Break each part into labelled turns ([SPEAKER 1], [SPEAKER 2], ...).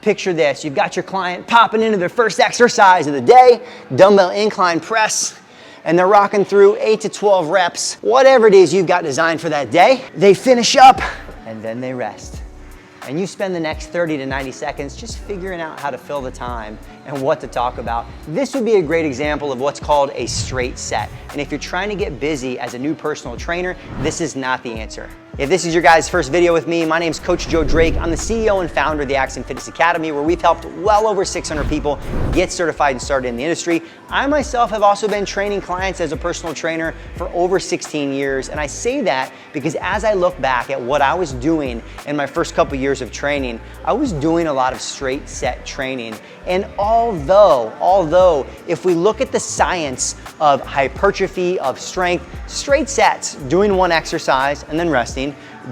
[SPEAKER 1] Picture this, you've got your client popping into their first exercise of the day, dumbbell incline press, and they're rocking through 8 to 12 reps, whatever it is you've got designed for that day. They finish up, and then they rest. And you spend the next 30 to 90 seconds just figuring out how to fill the time and what to talk about. This would be a great example of what's called a straight set. And if you're trying to get busy as a new personal trainer, this is not the answer. If this is your guys' first video with me, my name's Coach Joe Drake. I'm the CEO and founder of the Axiom Fitness Academy, where we've helped well over 600 people get certified and started in the industry. I myself have also been training clients as a personal trainer for over 16 years. And I say that because as I look back at what I was doing in my first couple years of training, I was doing a lot of straight set training. And although if we look at the science of hypertrophy, of strength, straight sets, doing one exercise and then resting,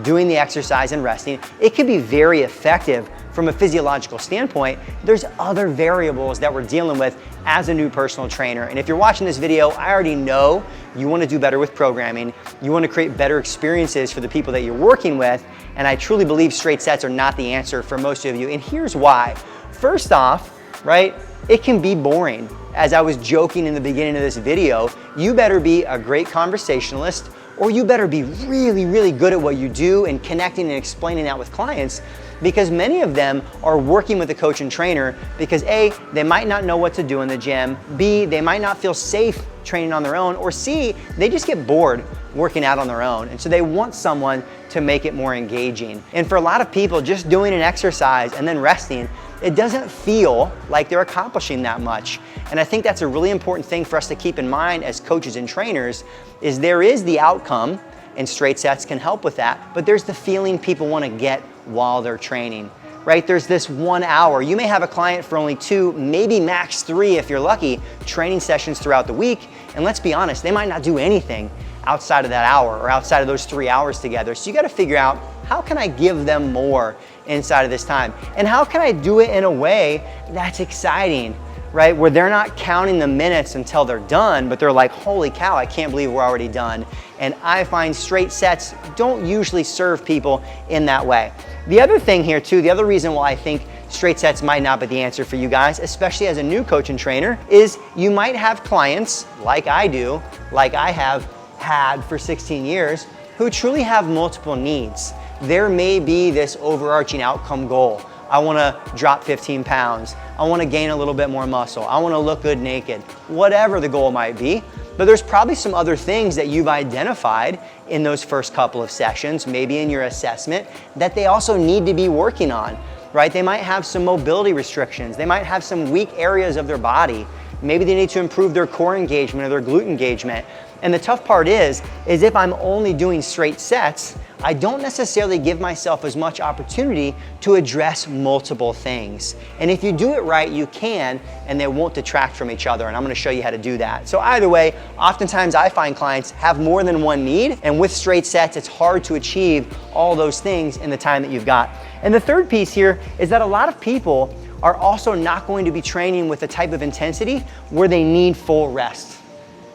[SPEAKER 1] doing the exercise and resting, it can be very effective from a physiological standpoint. There's other variables that we're dealing with as a new personal trainer. And if you're watching this video, I already know you want to do better with programming. You want to create better experiences for the people that you're working with. And I truly believe straight sets are not the answer for most of you. And here's why. First off, right, it can be boring. As I was joking in the beginning of this video, you better be a great conversationalist, or you better be really, really good at what you do and connecting and explaining that with clients, because many of them are working with a coach and trainer because A, they might not know what to do in the gym, B, they might not feel safe training on their own, or C, they just get bored working out on their own. And so they want someone to make it more engaging. And for a lot of people, just doing an exercise and then resting, it doesn't feel like they're accomplishing that much. And I think that's a really important thing for us to keep in mind as coaches and trainers, is there is the outcome, and straight sets can help with that, but there's the feeling people want to get while they're training, right? There's this 1 hour. You may have a client for only 2, maybe max 3 if you're lucky, training sessions throughout the week. And let's be honest, they might not do anything outside of that hour or outside of those 3 hours together. So you got to figure out, how can I give them more inside of this time? And how can I do it in a way that's exciting, right? Where they're not counting the minutes until they're done, but they're like, holy cow, I can't believe we're already done. And I find straight sets don't usually serve people in that way. The other thing here too, the other reason why I think straight sets might not be the answer for you guys, especially as a new coach and trainer, is you might have clients like I do, like I have had for 16 years, who truly have multiple needs. There may be this overarching outcome goal. I want to drop 15 pounds. I want to gain a little bit more muscle. I want to look good naked. Whatever the goal might be. But there's probably some other things that you've identified in those first couple of sessions, maybe in your assessment, that they also need to be working on, right? They might have some mobility restrictions. They might have some weak areas of their body. Maybe they need to improve their core engagement or their glute engagement. And the tough part is if I'm only doing straight sets, I don't necessarily give myself as much opportunity to address multiple things. And if you do it right, you can, and they won't detract from each other. And I'm gonna show you how to do that. So either way, oftentimes I find clients have more than one need, and with straight sets, it's hard to achieve all those things in the time that you've got. And the third piece here is that a lot of people are also not going to be training with a type of intensity where they need full rest.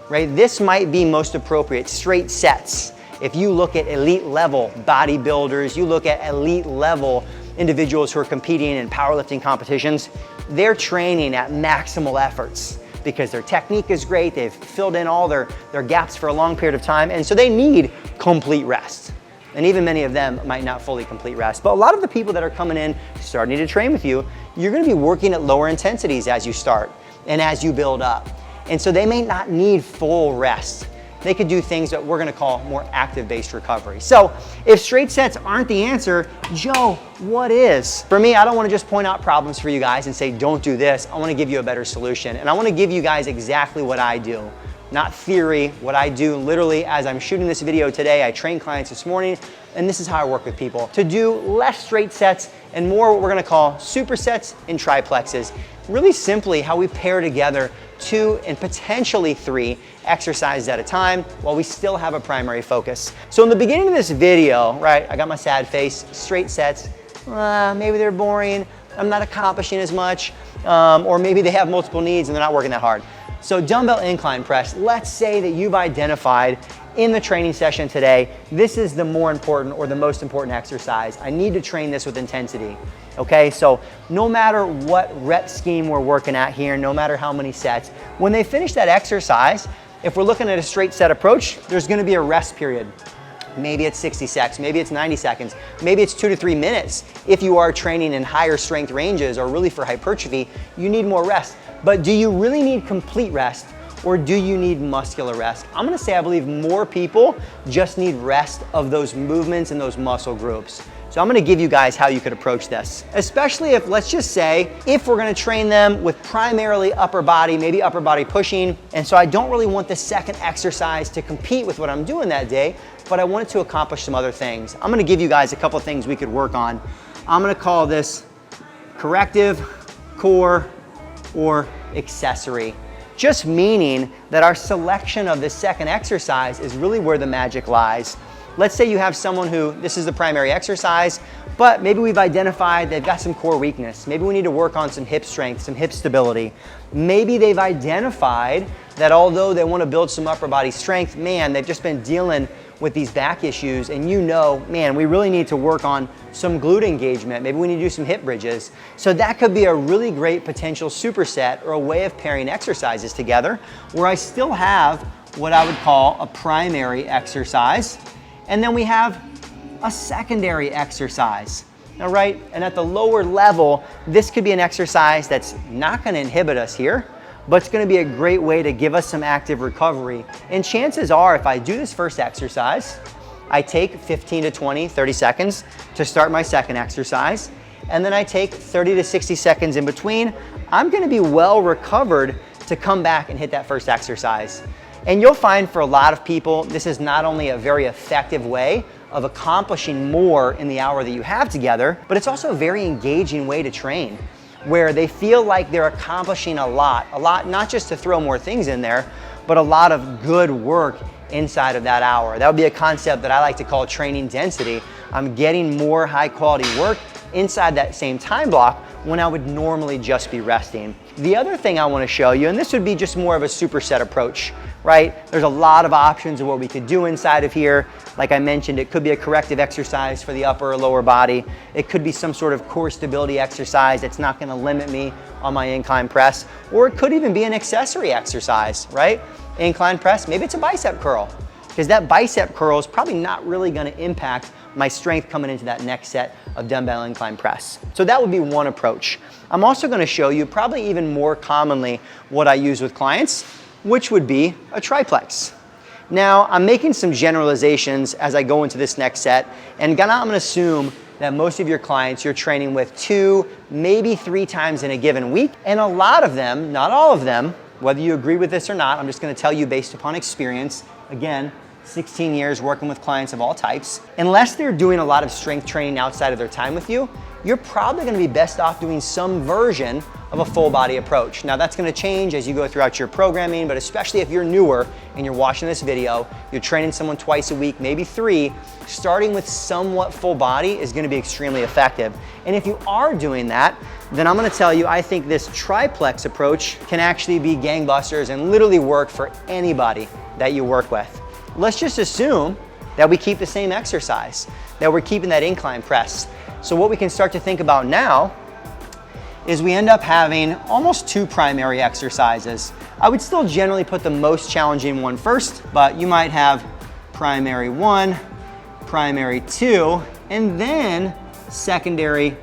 [SPEAKER 1] Right? This might be most appropriate, straight sets. If you look at elite level bodybuilders, you look at elite level individuals who are competing in powerlifting competitions, they're training at maximal efforts because their technique is great, they've filled in all their gaps for a long period of time, and so they need complete rest. And even many of them might not fully complete rest. But a lot of the people that are coming in, starting to train with you, you're gonna be working at lower intensities as you start and as you build up. And so they may not need full rest. They could do things that we're gonna call more active-based recovery. So if straight sets aren't the answer, Joe, what is? For me, I don't wanna just point out problems for you guys and say, don't do this. I wanna give you a better solution. And I wanna give you guys exactly what I do. Not theory, what I do literally as I'm shooting this video today. I train clients this morning, and this is how I work with people. To do less straight sets and more what we're gonna call supersets and triplexes. Really simply how we pair together 2 and potentially 3 exercises at a time while we still have a primary focus. So in the beginning of this video, right, I got my sad face, straight sets, maybe they're boring, I'm not accomplishing as much, or maybe they have multiple needs and they're not working that hard. So dumbbell incline press, let's say that you've identified in the training session today, this is the more important or the most important exercise. I need to train this with intensity. Okay, so no matter what rep scheme we're working at here, no matter how many sets, when they finish that exercise, if we're looking at a straight set approach, there's gonna be a rest period. Maybe it's 60 seconds, maybe it's 90 seconds, maybe it's 2 to 3 minutes. If you are training in higher strength ranges or really for hypertrophy, you need more rest. But do you really need complete rest or do you need muscular rest? I'm gonna say I believe more people just need rest of those movements and those muscle groups. So I'm gonna give you guys how you could approach this. Especially if, let's just say, if we're gonna train them with primarily upper body, maybe upper body pushing, and so I don't really want the second exercise to compete with what I'm doing that day, but I want it to accomplish some other things. I'm gonna give you guys a couple things we could work on. I'm gonna call this corrective, core, or accessory. Just meaning that our selection of this second exercise is really where the magic lies. Let's say you have someone who, this is the primary exercise, but maybe we've identified they've got some core weakness. Maybe we need to work on some hip strength, some hip stability. Maybe they've identified that although they want to build some upper body strength, man, they've just been dealing with these back issues and you know, man, we really need to work on some glute engagement. Maybe we need to do some hip bridges. So that could be a really great potential superset or a way of pairing exercises together where I still have what I would call a primary exercise. And then we have a secondary exercise. All right, and at the lower level, this could be an exercise that's not gonna inhibit us here, but it's gonna be a great way to give us some active recovery. And chances are, if I do this first exercise, I take 15 to 20, 30 seconds to start my second exercise, and then I take 30 to 60 seconds in between, I'm gonna be well recovered to come back and hit that first exercise. And you'll find for a lot of people, this is not only a very effective way of accomplishing more in the hour that you have together, but it's also a very engaging way to train, where they feel like they're accomplishing a lot, not just to throw more things in there, but a lot of good work inside of that hour. That would be a concept that I like to call training density. I'm getting more high quality work inside that same time block when I would normally just be resting. The other thing I want to show you, and this would be just more of a superset approach, right? There's a lot of options of what we could do inside of here. Like I mentioned, it could be a corrective exercise for the upper or lower body. It could be some sort of core stability exercise that's not going to limit me on my incline press, or it could even be an accessory exercise, right? Incline press, maybe it's a bicep curl, because that bicep curl is probably not really going to impact my strength coming into that next set of dumbbell incline press. So that would be one approach. I'm also going to show you probably even more commonly what I use with clients, which would be a triplex. Now, I'm making some generalizations as I go into this next set, and I'm going to assume that most of your clients you're training with 2, maybe 3 times in a given week, and a lot of them, not all of them, whether you agree with this or not, I'm just going to tell you based upon experience, again, 16 years working with clients of all types. Unless they're doing a lot of strength training outside of their time with you, you're probably going to be best off doing some version of a full body approach. Now that's going to change as you go throughout your programming, but especially if you're newer and you're watching this video, you're training someone twice a week, maybe 3, starting with somewhat full body is going to be extremely effective. And if you are doing that, then I'm going to tell you, I think this triplex approach can actually be gangbusters and literally work for anybody that you work with. Let's just assume that we keep the same exercise, that we're keeping that incline press. So what we can start to think about now is we end up having almost 2 primary exercises. I would still generally put the most challenging one first, but you might have primary 1, primary 2, and then secondary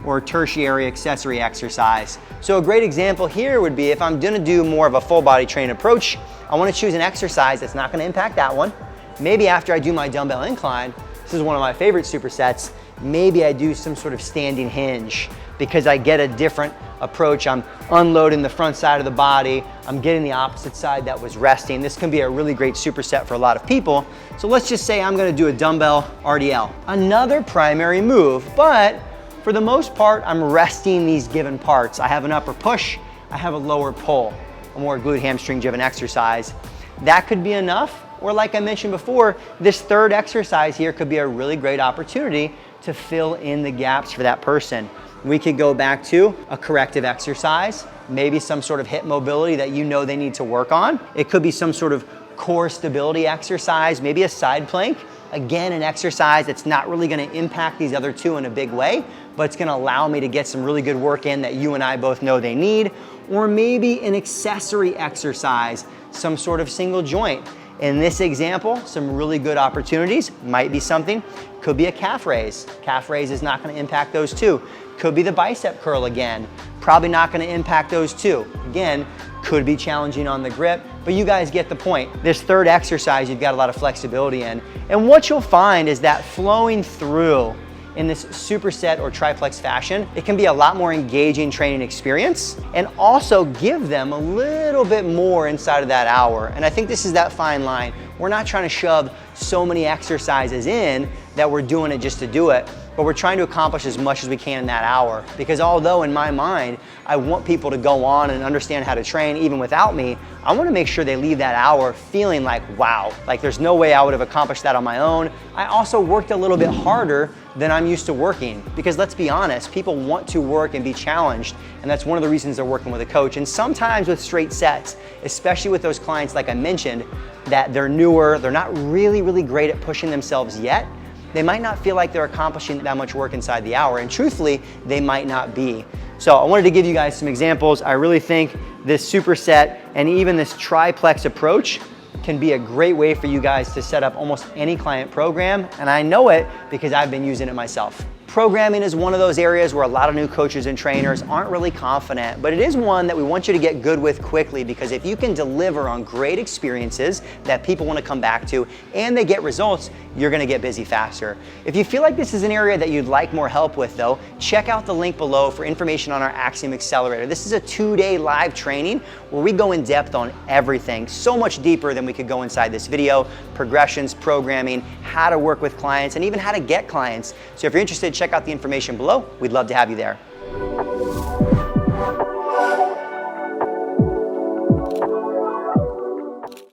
[SPEAKER 1] or tertiary accessory exercise. So a great example here would be if I'm gonna do more of a full body training approach, I wanna choose an exercise that's not gonna impact that one. Maybe after I do my dumbbell incline, this is one of my favorite supersets, maybe I do some sort of standing hinge because I get a different approach. I'm unloading the front side of the body. I'm getting the opposite side that was resting. This can be a really great superset for a lot of people. So let's just say I'm gonna do a dumbbell RDL. Another primary move, but for the most part, I'm resting these given parts. I have an upper push, I have a lower pull, a more glute hamstring driven exercise. That could be enough, or like I mentioned before, this third exercise here could be a really great opportunity to fill in the gaps for that person. We could go back to a corrective exercise, maybe some sort of hip mobility that you know they need to work on. It could be some sort of core stability exercise, maybe a side plank. Again, an exercise that's not really gonna impact these other two in a big way, but it's gonna allow me to get some really good work in that you and I both know they need. Or maybe an accessory exercise, some sort of single joint. In this example, some really good opportunities, might be something, could be a calf raise. Calf raise is not gonna impact those two. Could be the bicep curl again, probably not gonna impact those two. Again, could be challenging on the grip, but you guys get the point. This third exercise, you've got a lot of flexibility in. And what you'll find is that flowing through in this superset or triplex fashion, it can be a lot more engaging training experience and also give them a little bit more inside of that hour. And I think this is that fine line. We're not trying to shove so many exercises in that we're doing it just to do it, but we're trying to accomplish as much as we can in that hour. Because although in my mind, I want people to go on and understand how to train even without me, I want to make sure they leave that hour feeling like, wow, like there's no way I would have accomplished that on my own. I also worked a little bit harder than I'm used to working, because let's be honest, people want to work and be challenged, and that's one of the reasons they're working with a coach. And sometimes with straight sets, especially with those clients like I mentioned, that they're newer, they're not really great at pushing themselves yet, they might not feel like they're accomplishing that much work inside the hour, and truthfully, they might not be. So I wanted to give you guys some examples. I really think this superset and even this triplex approach can be a great way for you guys to set up almost any client program, and I know it because I've been using it myself. Programming is one of those areas where a lot of new coaches and trainers aren't really confident, but it is one that we want you to get good with quickly, because if you can deliver on great experiences that people want to come back to and they get results, you're going to get busy faster. If you feel like this is an area that you'd like more help with though, check out the link below for information on our Axiom Accelerator. This is a 2-day live training where we go in depth on everything, so much deeper than we could go inside this video: progressions, programming, how to work with clients, and even how to get clients. So if you're interested, check out the information below. We'd love to have you there.